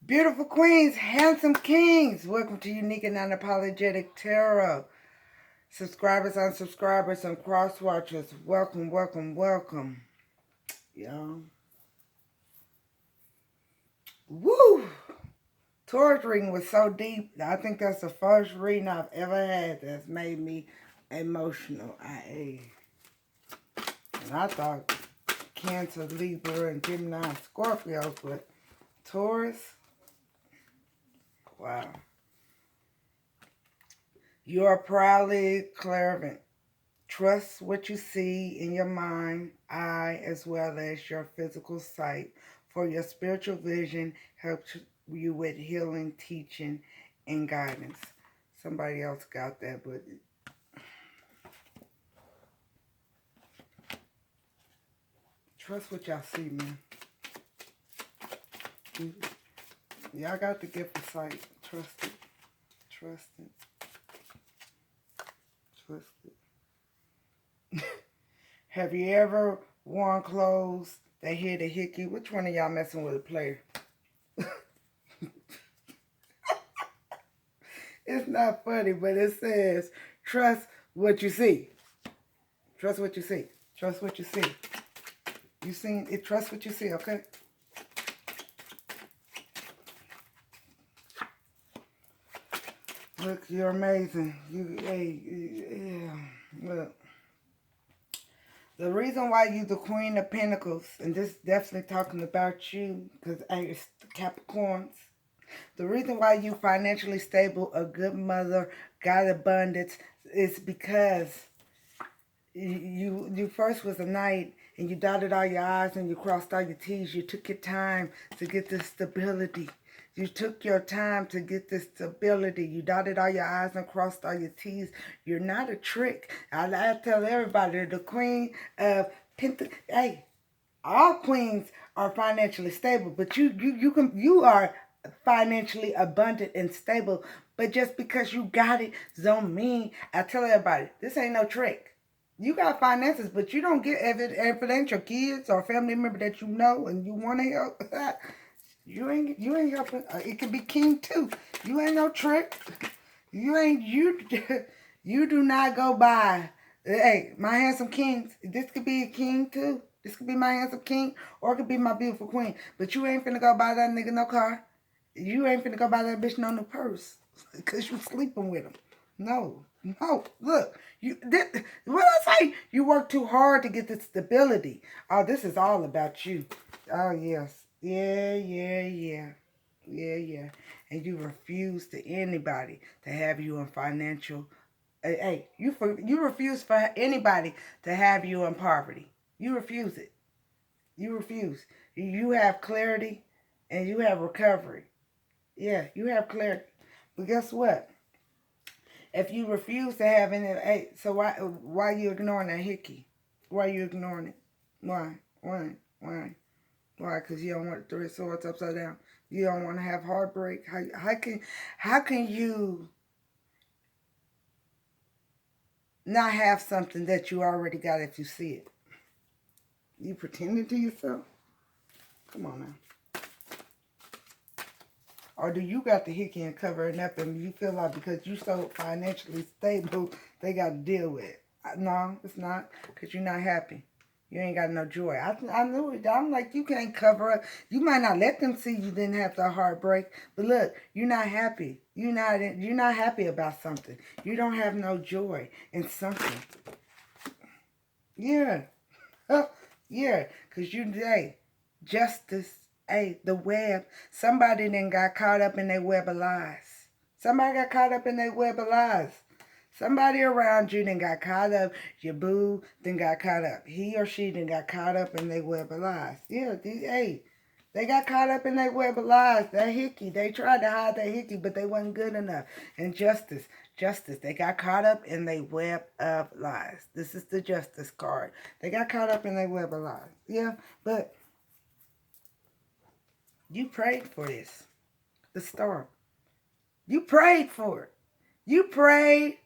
Beautiful queens, handsome kings, welcome to Unique and Unapologetic Tarot. Subscribers, unsubscribers, and cross watchers, welcome, welcome, welcome. Y'all. Woo! Taurus reading was so deep. I think that's the first reading I've ever had that's made me emotional. And I thought Cancer, Libra, and Gemini, Scorpios, but Taurus, wow. You are proudly clairvoyant. Trust what you see in your mind, eye, as well as your physical sight, for your spiritual vision helps you with healing, teaching, and guidance. Somebody else got that, but trust what y'all see, man. Y'all got the gift of sight. Trust it. Trust it. Trust it. Have you ever worn clothes that hit a hickey? Which one of y'all messing with a player? It's not funny, but it says, trust what you see. Trust what you see. Trust what you see. You seen it? Trust what you see, okay? Look, you're amazing. Look. The reason why you the Queen of Pentacles, and this is definitely talking about you, because it's the Capricorns. The reason why you financially stable, a good mother, got abundance, is because you first was a knight, and you dotted all your I's and you crossed all your T's. You took your time to get this stability. You took your time to get this stability. You dotted all your I's and crossed all your T's. You're not a trick. I tell everybody, the Queen of Pentacles. Hey, all queens are financially stable, but you are financially abundant and stable. But just because you got it don't mean. I tell everybody, this ain't no trick. You got finances, but you don't get, if it ain't your kids or family member that you know and you want to help, you ain't helping. It could be king too. You ain't no trick. You do not go by. Hey, my handsome kings. This could be a king too. This could be my handsome king, or it could be my beautiful queen. But you ain't finna go buy that nigga no car. You ain't finna go buy that bitch no new purse, cause you sleeping with him. No. Look, what I say? You work too hard to get the stability. Oh, this is all about you. Oh yes. Yeah. And you refuse to anybody to have you in financial. Hey, you refuse for anybody to have you in poverty. You refuse it. You refuse. You have clarity and you have recovery. Yeah, you have clarity. But guess what? If you refuse to have any, hey, so why are you ignoring that hickey? Why are you ignoring it? Why? Why? Because you don't want the three swords upside down. You don't want to have heartbreak. How can you not have something that you already got if you see it? You pretending to yourself? Come on now. Or do you got the hickey and covering up and you feel like because you so financially stable, they got to deal with it? No, it's not, because you're not happy. You ain't got no joy. I knew it. I'm like, you can't cover up. You might not let them see you didn't have the heartbreak, but look, you're not happy. You're not happy about something. You don't have no joy in something. Yeah. Yeah, because justice, the web, somebody then got caught up in their web of lies. Somebody got caught up in their web of lies. Somebody around you then got caught up. Your boo then got caught up. He or she then got caught up in their web of lies. Yeah, they got caught up in their web of lies. That hickey, they tried to hide that hickey, but they wasn't good enough. And justice, they got caught up in their web of lies. This is the justice card. They got caught up in their web of lies. Yeah, but you prayed for this. The storm. You prayed for it. You prayed.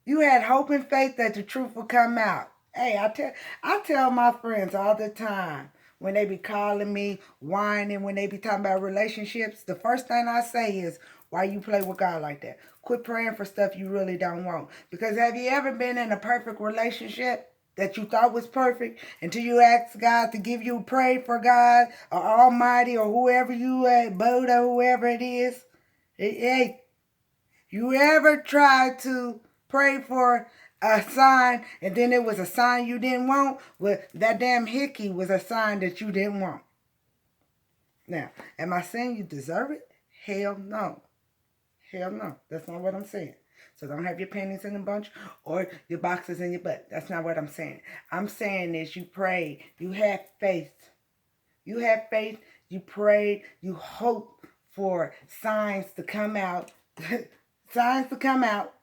You had hope and faith that the truth would come out. Hey, I tell my friends all the time, when they be calling me, whining, when they be talking about relationships, the first thing I say is, why you play with God like that? Quit praying for stuff you really don't want. Because have you ever been in a perfect relationship that you thought was perfect until you asked God to give you, pray for God or Almighty or whoever you at, Buddha, whoever it is? Hey, you ever tried to pray for a sign and then it was a sign you didn't want? Well, that damn hickey was a sign that you didn't want. Now, am I saying you deserve it? Hell no. Hell no. That's not what I'm saying. So don't have your panties in a bunch or your boxes in your butt. That's not what I'm saying. I'm saying is you prayed. You had faith. You had faith. You prayed. You hoped for signs to come out. Signs to come out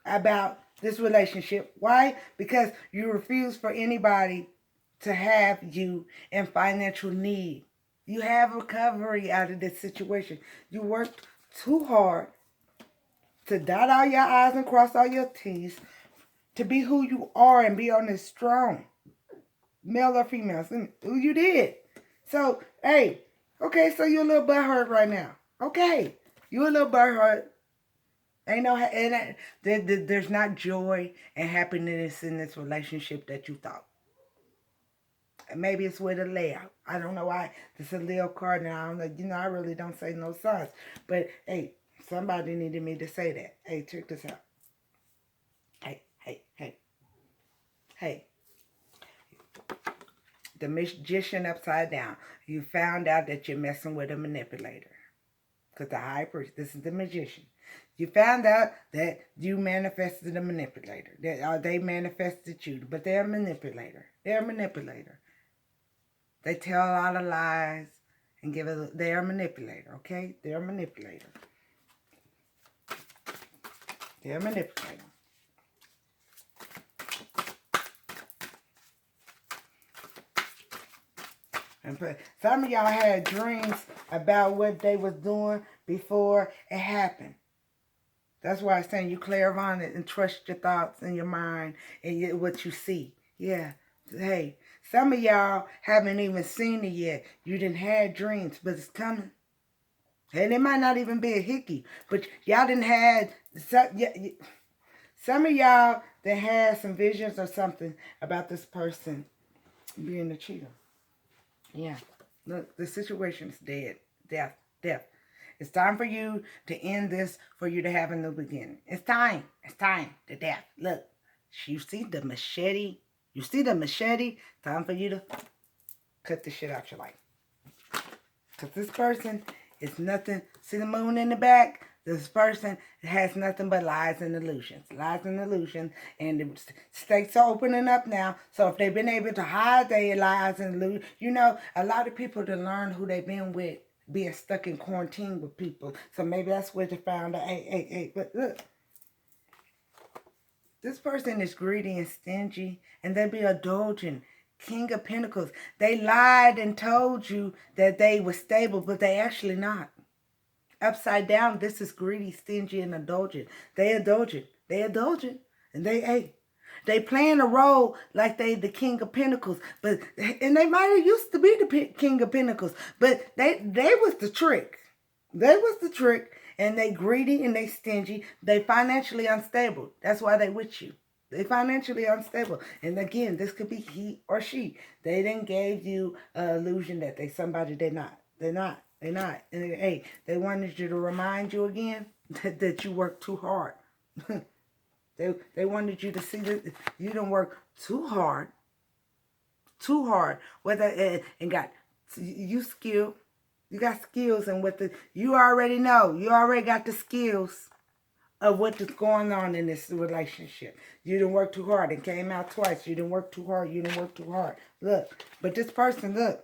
about this relationship. Why? Because you refuse for anybody to have you in financial need. You have recovery out of this situation. You worked too hard to dot all your I's and cross all your T's to be who you are and be on this strong, male or female, who you did. So, hey, okay, so you're a little butthurt right now. Okay, you're a little butthurt. Ain't no, there's not joy and happiness in this relationship that you thought. Maybe it's with a Leo. I don't know why. This is a Leo card now. I don't know. You know, I really don't say no signs. But, hey, somebody needed me to say that. Hey, check this out. Hey. The magician upside down. You found out that you're messing with a manipulator. Because the high priest, this is the magician. You found out that you manifested a manipulator. They manifested you, but they're a manipulator. They're a manipulator. They tell a lot of lies and they're a manipulator, okay? They're a manipulator. They're a manipulator. And some of y'all had dreams about what they was doing before it happened. That's why I'm saying you clairvoyant and trust your thoughts and your mind and what you see. Yeah. Hey, some of y'all haven't even seen it yet. You didn't have dreams, but it's coming. And it might not even be a hickey, but y'all didn't have some of y'all that had some visions or something about this person being a cheater. Yeah. Look, the situation's dead. Death. It's time for you to end this, for you to have a new beginning. It's time. It's time. The death. Look, you see the machete? You see the machete? Time for you to cut this shit out your life. Because this person is nothing. See the moon in the back? This person has nothing but lies and illusions. Lies and illusions. And the states are opening up now. So if they've been able to hide their lies and illusions, you know, a lot of people to learn who they've been with, being stuck in quarantine with people. So maybe that's where they found out. Hey. But look. This person is greedy and stingy. And they be indulgent. King of Pentacles. They lied and told you that they were stable, but they actually not. Upside down, this is greedy, stingy, and indulgent. They indulgent. And they playing a role like they the King of Pentacles. And they might have used to be the King of Pentacles. But they was the trick. They was the trick. And they greedy and they stingy. They financially unstable. That's why they with you. They financially unstable. And again, this could be he or she. They didn't give you an illusion that they somebody they're not. They're not. And hey, they wanted you to remind you again that you work too hard. They wanted you to see that you don't work too hard. Too hard. And got you skill. You got skills and you already know. You already got the skills of what is going on in this relationship. You didn't work too hard. It came out twice. You didn't work too hard. You didn't work too hard. Look. But this person, look.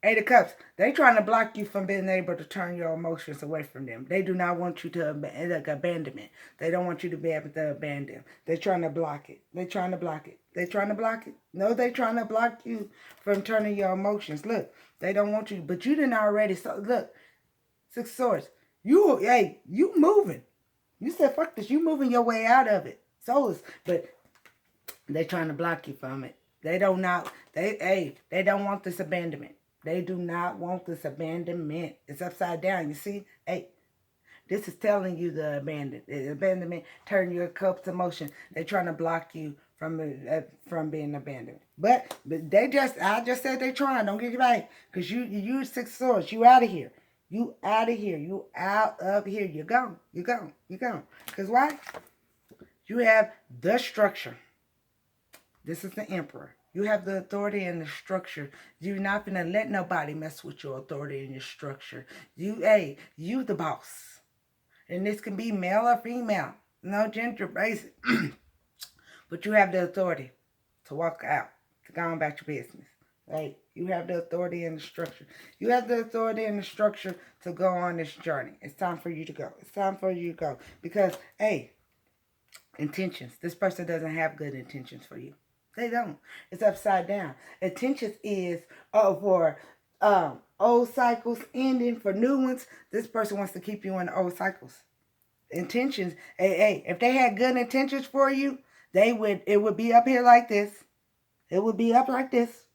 Eight of Cups, they trying to block you from being able to turn your emotions away from them. They do not want you to abandonment. They don't want you to be able to abandon. They're trying to block it. They're trying to block it. They're trying to block it. No, they're trying to block you from turning your emotions. Look, they don't want you, but you didn't already. So look, Six of Swords. You moving. You said fuck this. You moving your way out of it. But they're trying to block you from it. They don't want this abandonment. They do not want this abandonment. It's upside down. You see? Hey, this is telling you the abandonment. Turn your cups of motion. They're trying to block you from being abandoned. But I just said they trying. Don't get it right. Because you use 6 of swords. You out of here. You out of here. You out of here. You're gone. You're gone. You're gone. Because why? You have the structure. This is the Emperor. You have the authority and the structure. You're not going to let nobody mess with your authority and your structure. You the boss. And this can be male or female. No gender basic. But you have the authority to walk out. To go on about your business. Right? You have the authority and the structure. You have the authority and the structure to go on this journey. It's time for you to go. It's time for you to go. Because, intentions. This person doesn't have good intentions for you. They don't. It's upside down. Intentions is for old cycles ending, for new ones. This person wants to keep you in the old cycles. Intentions. If they had good intentions for you, it would be up here like this. It would be up like this.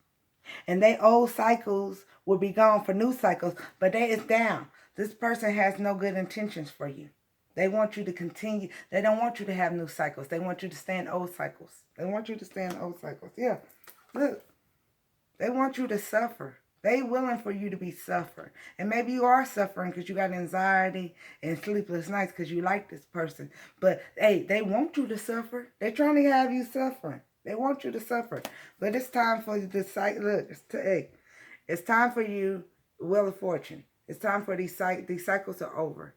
And they old cycles will be gone for new cycles. But it's down. This person has no good intentions for you. They want you to continue. They don't want you to have new cycles. They want you to stay in old cycles. They want you to stay in old cycles. Yeah. Look. They want you to suffer. They willing for you to be suffering. And maybe you are suffering because you got anxiety and sleepless nights because you like this person. But, they want you to suffer. They're trying to have you suffering. They want you to suffer. But it's time for you to look. It's time for you, Wheel of Fortune. It's time for these cycles are over.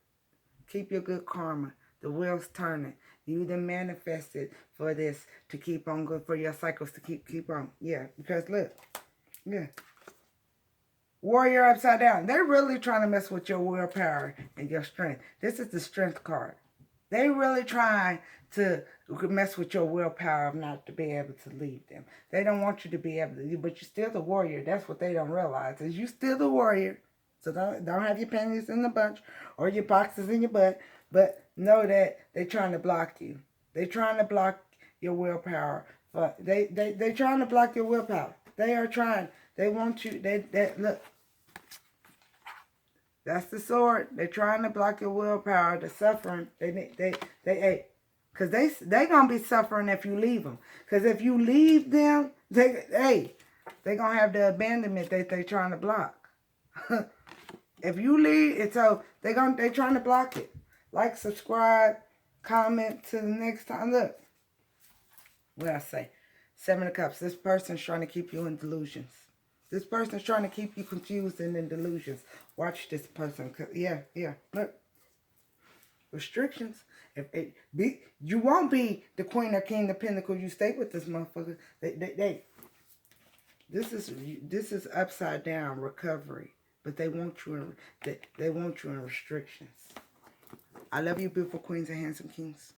Keep your good karma. The wheel's turning. You then manifested for this to keep on good, for your cycles to keep on. Yeah, because look. Yeah. Warrior upside down. They're really trying to mess with your willpower and your strength. This is the strength card. They really trying to mess with your willpower of not to be able to lead them. They don't want you to be able to, but you're still the warrior. That's what they don't realize, is you still the warrior. So don't have your panties in the bunch or your boxes in your butt. But know that they're trying to block you. They're trying to block your willpower. They're trying to block your willpower. They are trying. They want you. Look. That's the sword. They're trying to block your willpower. The suffering. Because they gonna be suffering if you leave them. Because if you leave them, they gonna have the abandonment that they trying to block. If you leave, so they trying to block it. Like, subscribe, comment to the next time. Look, what I say? 7 of Cups. This person's trying to keep you in delusions. This person's trying to keep you confused and in delusions. Watch this person. Yeah. Look. Restrictions. You won't be the Queen or King of Pentacles. You stay with this motherfucker. This is upside down recovery. But they want you in restrictions. I love you, beautiful queens and handsome kings.